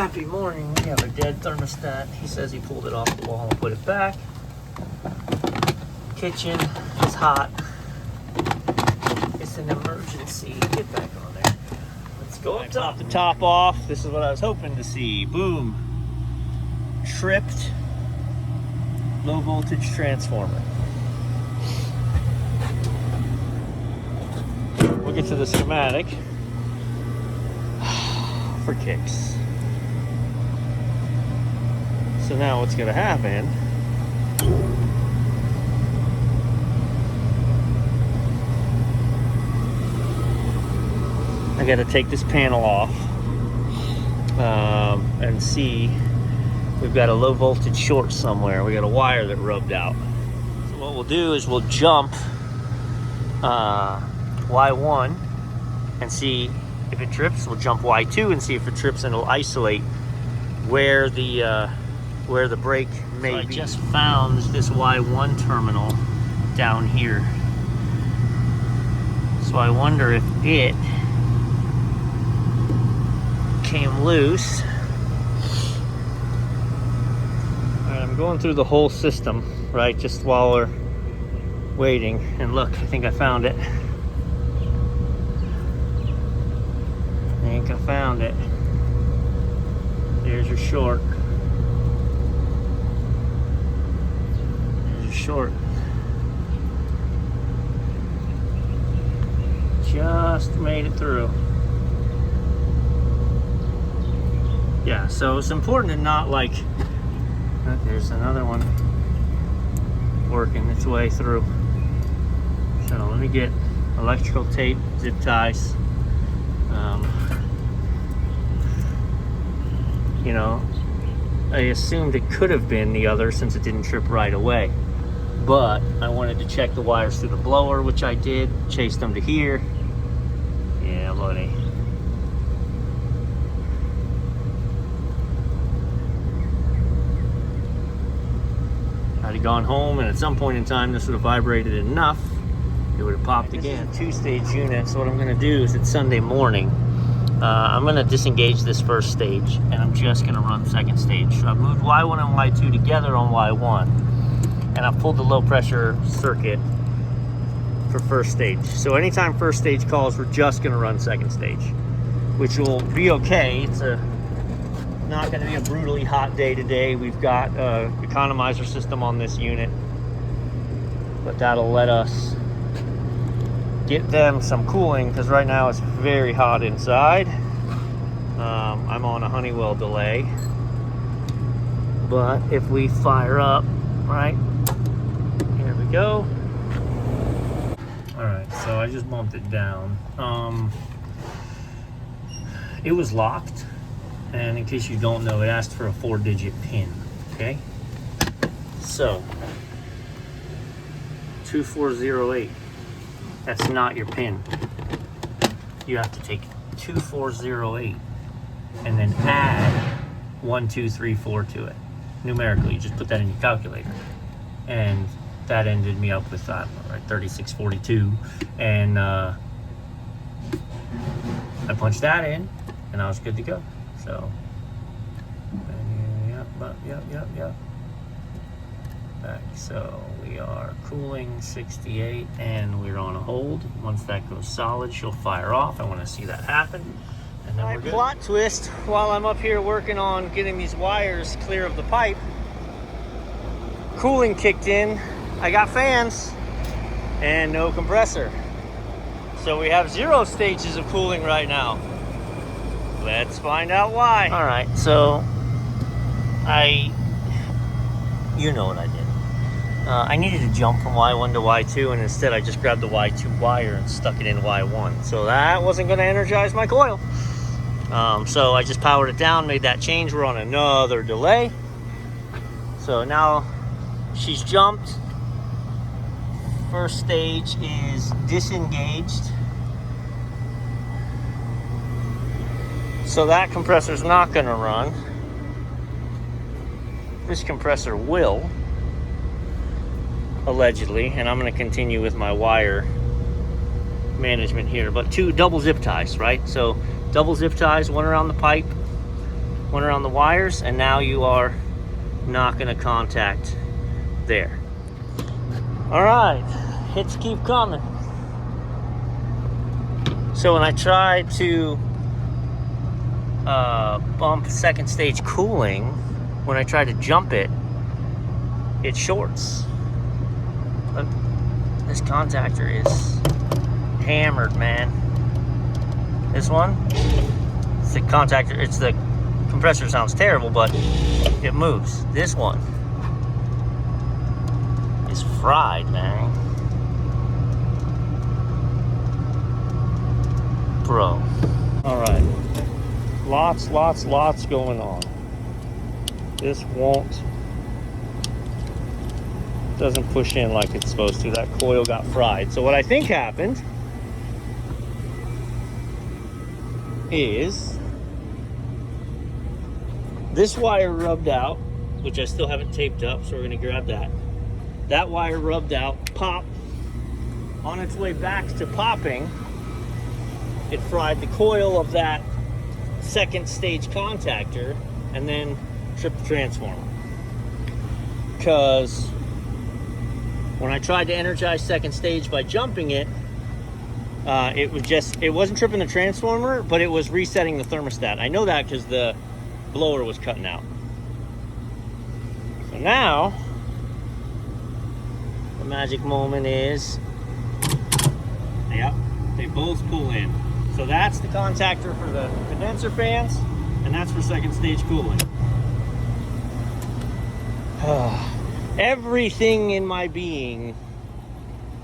Happy morning. We have a dead thermostat. He says he pulled it off the wall and put it back. Kitchen is hot. It's an emergency. Get back on there. Let's go up top. The top off. This is what I was hoping to see. Boom. Tripped low voltage transformer. We'll get to the schematic for kicks. So now what's going to happen, I got to take this panel off and see, we've got a low voltage short somewhere. We got a wire that rubbed out. So what we'll do is we'll jump Y1 and see if it trips. We'll jump Y2 and see if it trips, and it'll isolate where the break may be. I just found this Y1 terminal down here. So I wonder if it came loose. Alright, I'm going through the whole system, right, just while we're waiting. And look, I think I found it. I think I found it. There's your short. Short. Just made it through. Yeah, so it's important to not like, there's another one working its way through. So let me get electrical tape, zip ties. You know, I assumed it could have been the other since it didn't trip right away. But I wanted to check the wires through the blower, which I did. Chased them to here. Yeah, buddy. I'd have gone home, and at some point in time, this would have vibrated enough. It would have popped again. This is a two-stage unit, so what I'm going to do is it's Sunday morning. I'm going to disengage this first stage, and I'm just going to run second stage. So I've moved Y1 and Y2 together on Y1. And I've pulled the low pressure circuit for first stage. So anytime first stage calls, we're just gonna run second stage, which will be okay. It's not gonna be a brutally hot day today. We've got a economizer system on this unit, but that'll let us get them some cooling, because right now it's very hot inside. I'm on a Honeywell delay, but if we fire up, right, here we go. All right, so I just bumped it down. It was locked, and in case you don't know, it asked for a 4-digit pin. Okay, so 2408, that's not your pin. You have to take 2408 and then add 1234 to it numerically. You just put that in your calculator, and that ended me up with, I don't know, right, 3642, and I punched that in, and I was good to go. So, yep. Back. So we are cooling 68, and we're on a hold. Once that goes solid, she'll fire off. I want to see that happen. And then we're good. Plot twist, while I'm up here working on getting these wires clear of the pipe, cooling kicked in. I got fans and no compressor. So we have 0 stages of cooling right now. Let's find out why. All right, so you know what I did. I needed to jump from Y1 to Y2, and instead I just grabbed the Y2 wire and stuck it in Y1. So that wasn't gonna energize my coil. So I just powered it down, made that change. We're on another delay. So now she's jumped. First stage is disengaged. So that compressor's not gonna run. This compressor will, allegedly, and I'm gonna continue with my wire management here. But 2 double zip ties, right? So double zip ties, one around the pipe, went around the wires, and now you are not going to contact there. All right, hits keep coming. So when I tried to bump second stage cooling, when I try to jump it, it shorts. Look, this contactor is hammered, man. This one, it's the contactor, it's the compressor, sounds terrible, but it moves. This one is fried, man. Bro. All right. Lots going on. This doesn't push in like it's supposed to. That coil got fried. So what I think happened is this wire rubbed out, which I still haven't taped up, so we're gonna grab that. That wire rubbed out, pop. On its way back to popping, it fried the coil of that second stage contactor and then tripped the transformer. Because when I tried to energize second stage by jumping it, it wasn't tripping the transformer, but it was resetting the thermostat. I know that because the blower was cutting out. So now the magic moment is, yep, they both pull in. So that's the contactor for the condenser fans, and that's for second stage cooling. Everything in my being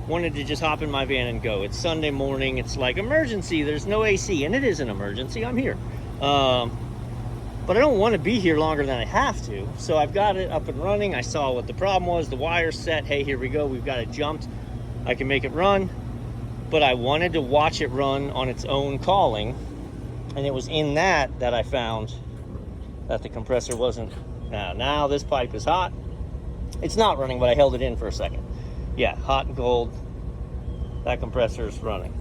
wanted to just hop in my van and go. It's Sunday morning. It's like emergency. There's no AC, and it is an emergency. I'm here. But I don't want to be here longer than I have to. So I've got it up and running. I saw what the problem was. The wire's set. Hey, here we go. We've got it jumped. I can make it run. But I wanted to watch it run on its own calling, and it was in that I found that the compressor wasn't. Now this pipe is hot. It's not running, but I held it in for a second. Yeah, hot and cold. That compressor is running.